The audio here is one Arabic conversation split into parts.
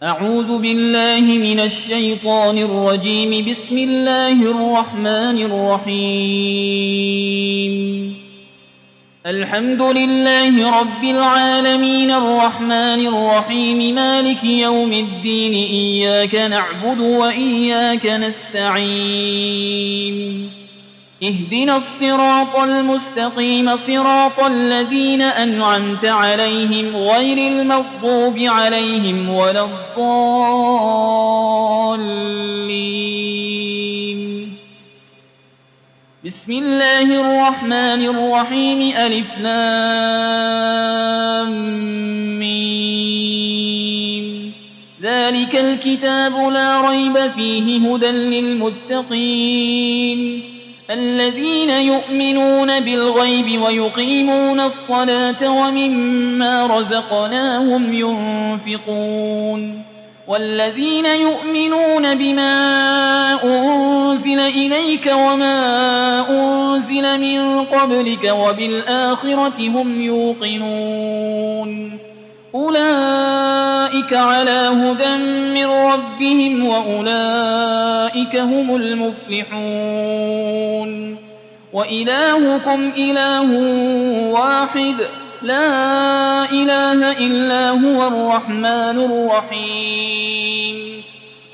أعوذ بالله من الشيطان الرجيم. بسم الله الرحمن الرحيم. الحمد لله رب العالمين الرحمن الرحيم مالك يوم الدين. إياك نعبد وإياك نستعين. اهدنا الصراط المستقيم صراط الذين أنعمت عليهم غير المغضوب عليهم ولا الضالين. بسم الله الرحمن الرحيم. ألف لام ميم. ذلك الكتاب لا ريب فيه هدى للمتقين الذين يؤمنون بالغيب ويقيمون الصلاة ومما رزقناهم ينفقون والذين يؤمنون بما أنزل إليك وما أنزل من قبلك وبالآخرة هم يوقنون أولئك على هدى من ربهم وأولئك هم المفلحون. وإلهكم إله واحد لا إله إلا هو الرحمن الرحيم.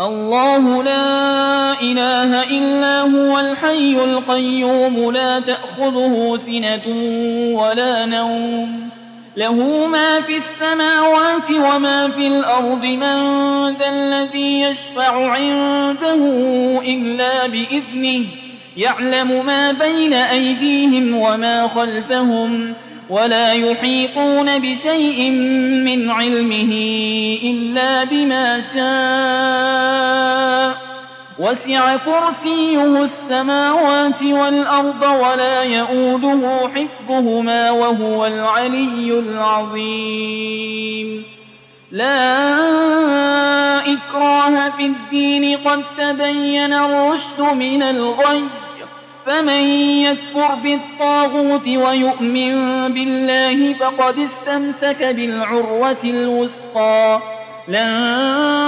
الله لا إله إلا هو الحي القيوم لا تأخذه سنة ولا نوم له ما في السماوات وما في الأرض. من ذا الذي يشفع عنده إلا بإذنه يعلم ما بين أيديهم وما خلفهم ولا يحيطون بشيء من علمه إلا بما شاء. وسع كرسيه السماوات والأرض ولا يؤوده حفظهما وهو العلي العظيم. لا إكراه في الدين قد تبين الرشد من الغي. فمن يكفر بالطاغوت ويؤمن بالله فقد استمسك بالعروة الوثقى لا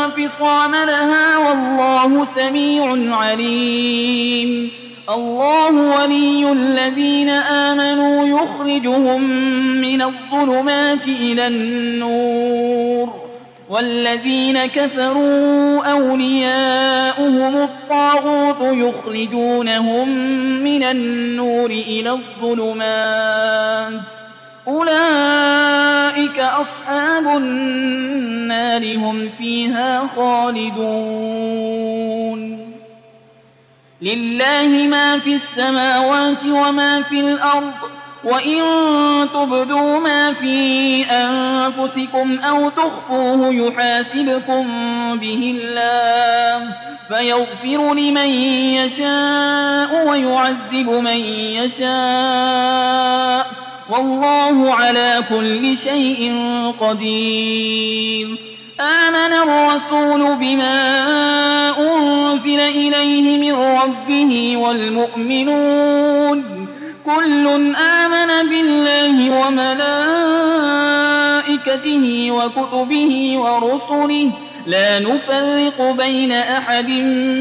انفصام لها والله سميع عليم. الله ولي الذين آمنوا يخرجهم من الظلمات إلى النور والذين كفروا أولياؤهم الطاغوت يخرجونهم من النور إلى الظلمات. أولئك أصحاب النار هم فيها خالدون. لله ما في السماوات وما في الأرض وإن تبدوا ما في أنفسكم أو تخفوه يحاسبكم به الله فيغفر لمن يشاء ويعذب من يشاء والله على كل شيء قدير. آمن الرسول بما أنزل إليه من ربه والمؤمنون كل آمن بالله وملائكته وكتبه ورسله لا نفرق بين أحد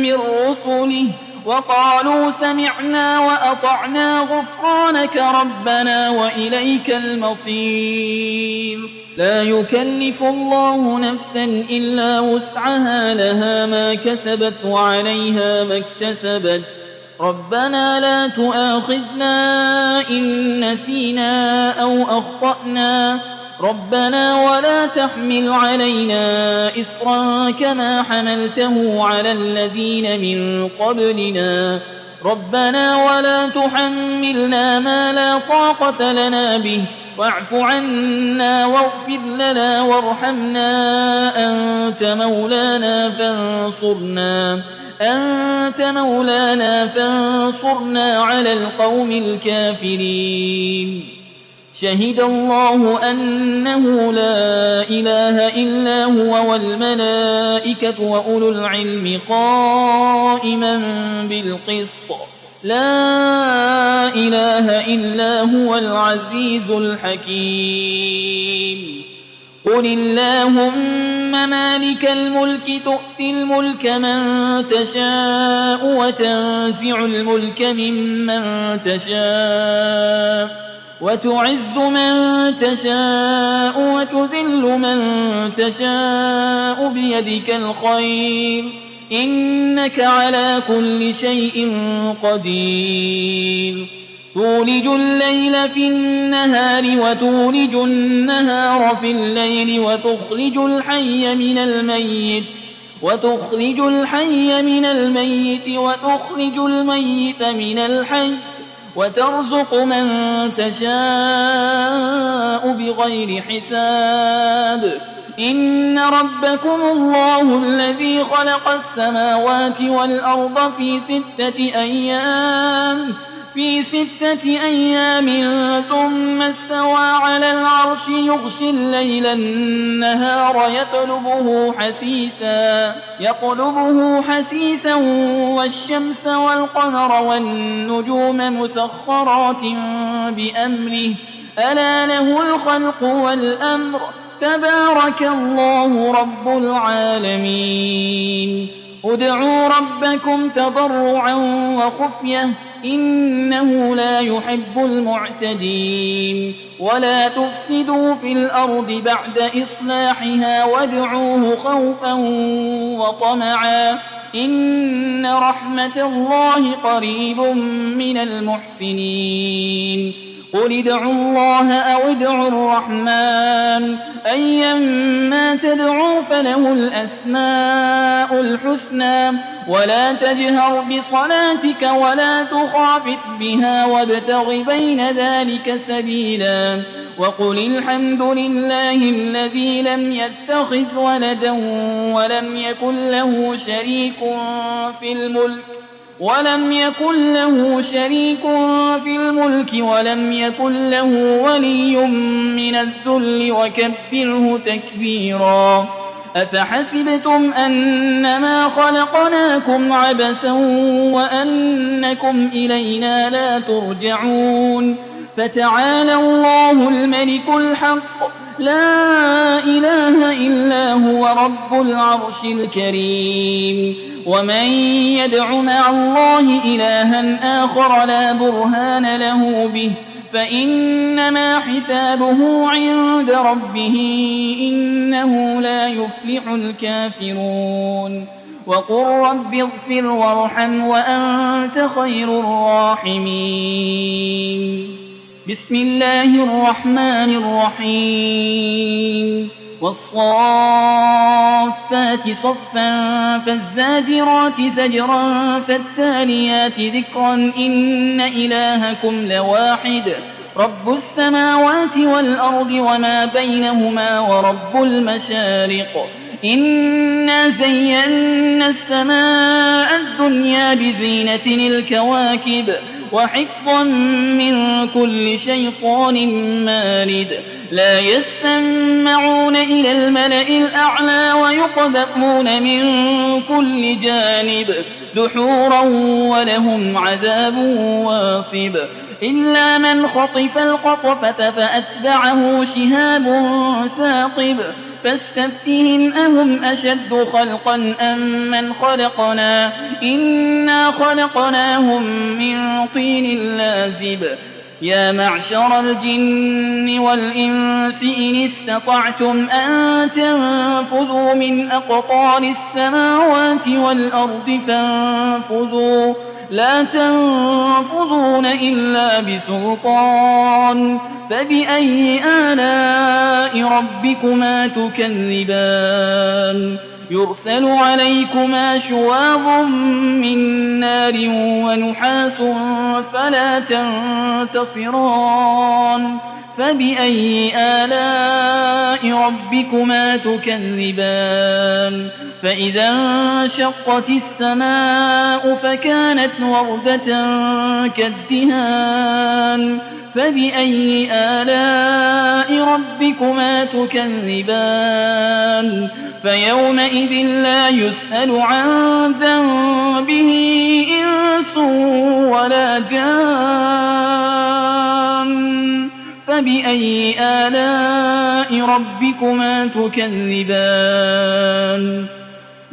من رسله وقالوا سمعنا وأطعنا غفرانك ربنا وإليك المصير. لا يكلف الله نفسا إلا وسعها لها ما كسبت وعليها ما اكتسبت. ربنا لا تؤاخذنا إن نسينا أو أخطأنا ربنا ولا تحمل علينا إصرا كما حملته على الذين من قبلنا ربنا ولا تحملنا ما لا طاقة لنا به واعف عنا واغفر لنا وارحمنا أنت مولانا فانصرنا على القوم الكافرين. شهد الله أنه لا إله إلا هو والملائكة وأولو العلم قائما بالقسط لا إله إلا هو العزيز الحكيم. قل اللهم مالك الملك تؤتي الملك من تشاء وتنزع الملك ممن تشاء وتعز من تشاء وتذل من تشاء بيدك الخير إنك على كل شيء قدير تولج الليل في النهار وتولج النهار في الليل وتخرج الحي من الميت وتخرج الميت من الحي وترزق من تشاء بغير حساب إن ربكم الله الذي خلق السماوات والأرض في 6 أيام ثم استوى على العرش يغشي الليل النهار يطلبه حسيسا والشمس والقمر والنجوم مسخرات بأمره ألا له الخلق والأمر تبارك الله رب العالمين ادعوا ربكم تضرعا وخفية إنه لا يحب المعتدين ولا تفسدوا في الأرض بعد إصلاحها وادعوه خوفا وطمعا إن رحمة الله قريب من المحسنين قل ادعوا الله أو ادعوا الرحمن أيما تدعوا فله الأسماء الحسنى ولا تجهر بصلاتك ولا تخافت بها وابتغ بين ذلك سبيلا وقل الحمد لله الذي لم يتخذ ولدا ولم يكن له شريك في الملك ولم يكن له ولي من الذل وكبره تكبيرا أفحسبتم أنما خلقناكم عبثا وأنكم إلينا لا ترجعون فتعالى الله الملك الحق لا إله إلا هو رب العرش الكريم ومن يدع مع الله إلها آخر لا برهان له به فإنما حسابه عند ربه إنه لا يفلح الكافرون وقل رب اغفر وارحم وأنت خير الراحمين بسم الله الرحمن الرحيم والصافات صفا فالزاجرات زجرا فالتاليات ذكرا إن إلهكم لواحد رب السماوات والأرض وما بينهما ورب المشارق إنا زينا السماء الدنيا بزينة الكواكب وحفظا من كل شيطان مارد لا يسمعون إلى الملأ الأعلى ويقذفون من كل جانب دحورا ولهم عذاب واصب إلا من خطف الخطفة فأتبعه شهاب ثاقب فاستفتهم أهم أشد خلقا أم من خلقنا إنا خلقناهم من طين لازب يا معشر الجن والإنس إن استطعتم أن تنفذوا من أقطار السماوات والأرض فانفذوا لا تنفذون إلا بسلطان فبأي آلاء ربكما تكذبان يرسل عليكما شواظ من نار ونحاس فلا تنتصران فبأي آلاء ربكما تكذبان فإذا انشقت السماء فكانت وردة كالدهان فبأي آلاء ربكما تكذبان فيومئذ لا يسأل عن ذنبه إنس ولا جان فبأي آلاء ربكما تكذبان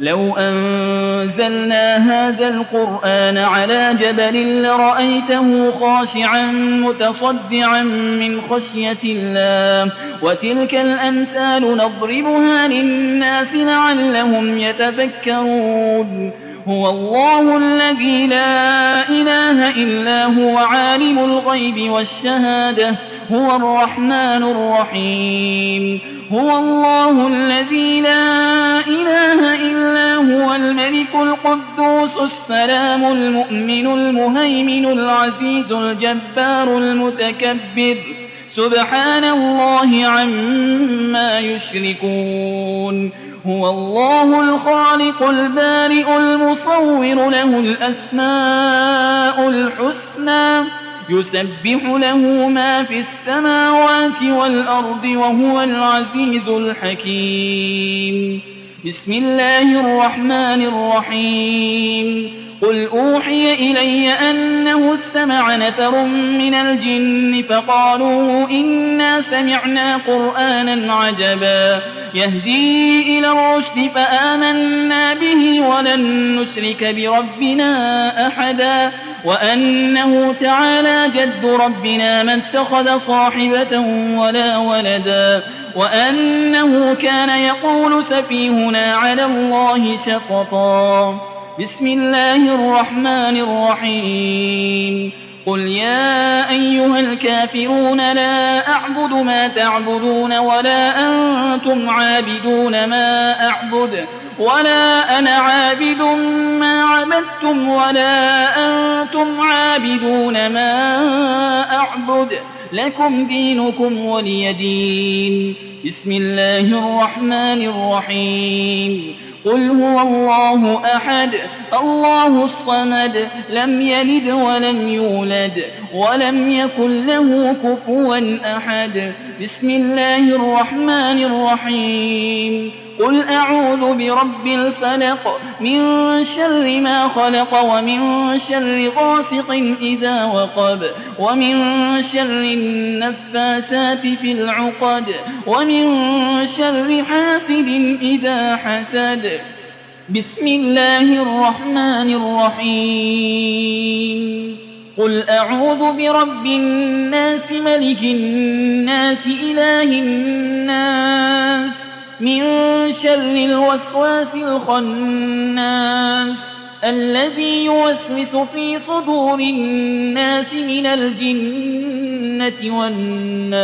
لو أنزلنا هذا القرآن على جبل لرأيته خاشعا متصدعا من خشية الله وتلك الأمثال نضربها للناس لعلهم يتفكرون هو الله الذي لا إله إلا هو عالم الغيب والشهادة هو الرحمن الرحيم هو الله الذي لا إله إلا هو الملك القدوس السلام المؤمن المهيمن العزيز الجبار المتكبر سبحان الله عما يشركون هو الله الخالق البارئ المصور له الأسماء الحسنى يسبح له ما في السماوات والأرض وهو العزيز الحكيم بسم الله الرحمن الرحيم قل أوحي إلي أنه استمع نفر من الجن فقالوا إنا سمعنا قرآنا عجبا يهدي إلى الرشد فآمنا به ولن نشرك بربنا أحدا وأنه تعالى جد ربنا ما اتخذ صاحبة ولا ولدا وأنه كان يقول سفيهنا على الله شططا بسم الله الرحمن الرحيم قل يا أيها الكافرون لا أعبد ما تعبدون ولا أنتم عابدون ما أعبد ولا أنا عابد ما عبدتم ولا أنتم عابدون ما أعبد لكم دينكم ولي دين بسم الله الرحمن الرحيم قل هو الله أحد الله الصمد لم يلد ولم يولد ولم يكن له كفوا أحد بسم الله الرحمن الرحيم قل أعوذ برب الفلق من شر ما خلق ومن شر غاسق إذا وقب ومن شر النفاسات في العقد ومن شر حاسد إذا حسد بسم الله الرحمن الرحيم قل أعوذ برب الناس ملك الناس إله الناس من شر الوسواس الخناس الذي يوسوس في صدور الناس من الجنة والناس